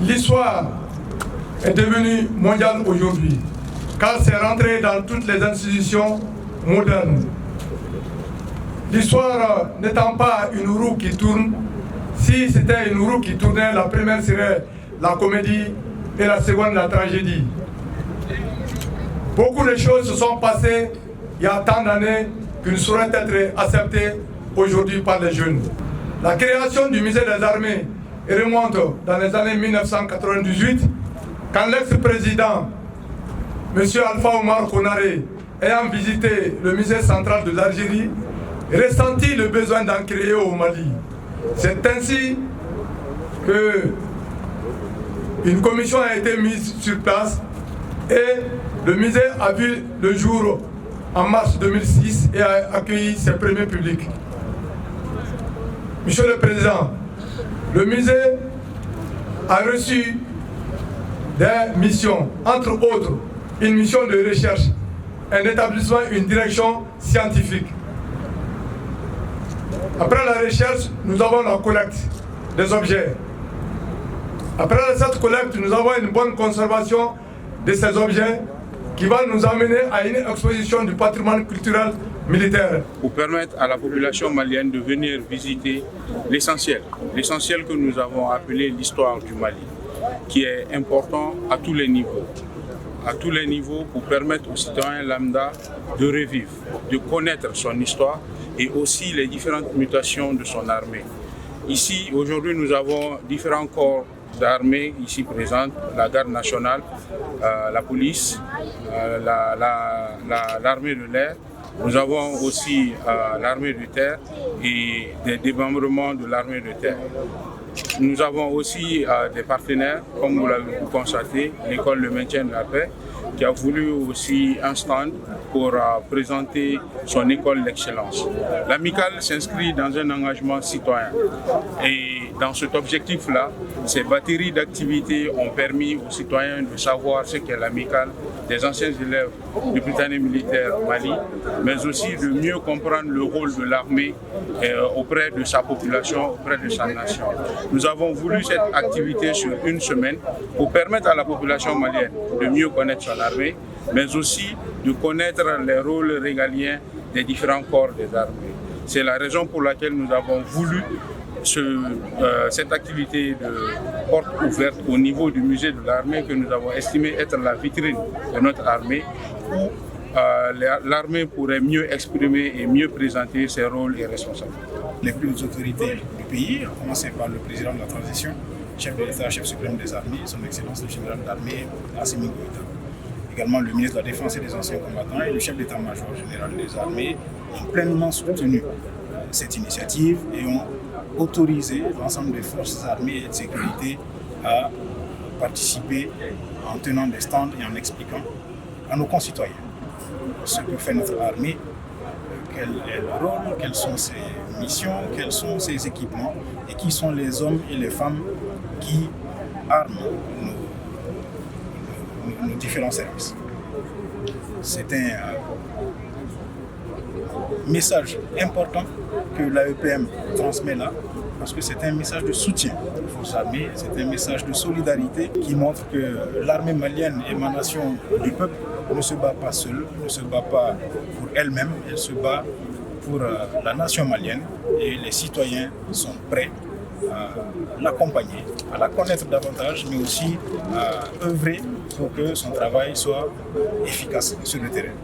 l'histoire est devenue mondiale aujourd'hui, car c'est rentré dans toutes les institutions modernes. L'histoire n'étant pas une roue qui tourne, si c'était une roue qui tournait, la première serait la comédie et la seconde la tragédie. Beaucoup de choses se sont passées il y a tant d'années qui ne sauraient être acceptées aujourd'hui par les jeunes. La création du musée des armées remonte dans les années 1998, quand l'ex-président, M. Alpha Oumar Konaré, ayant visité le musée central de l'Algérie, ressentit le besoin d'en créer au Mali. C'est ainsi qu'une commission a été mise sur place et le musée a vu le jour en mars 2006 et a accueilli ses premiers publics. Monsieur le Président, le musée a reçu des missions, entre autres une mission de recherche, un établissement, une direction scientifique. Après la recherche, nous avons la collecte des objets. Après cette collecte, nous avons une bonne conservation de ces objets qui va nous amener à une exposition du patrimoine culturel militaire. Pour permettre à la population malienne de venir visiter l'essentiel que nous avons appelé l'histoire du Mali, qui est important à tous les niveaux, pour permettre aux citoyens lambda de revivre, de connaître son histoire et aussi les différentes mutations de son armée. Ici, aujourd'hui, nous avons différents corps d'armée ici présentes, la garde nationale, la police, l'armée de l'air. Nous avons aussi l'armée de terre et des démembrements de l'armée de terre. Nous avons aussi des partenaires, comme vous l'avez pu constater, l'école de maintien de la paix, qui a voulu aussi un stand pour présenter son école d'excellence. L'amicale s'inscrit dans un engagement citoyen et dans cet objectif-là, ces batteries d'activités ont permis aux citoyens de savoir ce qu'est l'amicale des anciens élèves du Britannique militaire Mali, mais aussi de mieux comprendre le rôle de l'armée auprès de sa population, auprès de sa nation. Nous avons voulu cette activité sur une semaine pour permettre à la population malienne de mieux connaître son armée, mais aussi de connaître les rôles régaliens des différents corps des armées. C'est la raison pour laquelle nous avons voulu cette activité de porte ouverte au niveau du musée de l'armée que nous avons estimé être la vitrine de notre armée, où l'armée pourrait mieux exprimer et mieux présenter ses rôles et responsabilités. Les plus hautes autorités du pays, à commencer par le président de la transition, chef de l'État, chef suprême des armées, son Excellence le général d'armée Assimi Goïta. Également le ministre de la Défense et des anciens combattants et le chef d'état-major général des armées ont pleinement soutenu cette initiative et ont autorisé l'ensemble des forces armées et de sécurité à participer en tenant des stands et en expliquant à nos concitoyens ce que fait notre armée, quel est le rôle, quelles sont ses missions, quels sont ses équipements et qui sont les hommes et les femmes qui arment nos différents services. C'est un message important que l'AEPM transmet là, parce que c'est un message de soutien aux forces armées, c'est un message de solidarité qui montre que l'armée malienne, émanation du peuple, ne se bat pas seule, ne se bat pas pour elle-même, elle se bat pour la nation malienne et les citoyens sont prêts à l'accompagner, à la connaître davantage, mais aussi à œuvrer pour que son travail soit efficace sur le terrain.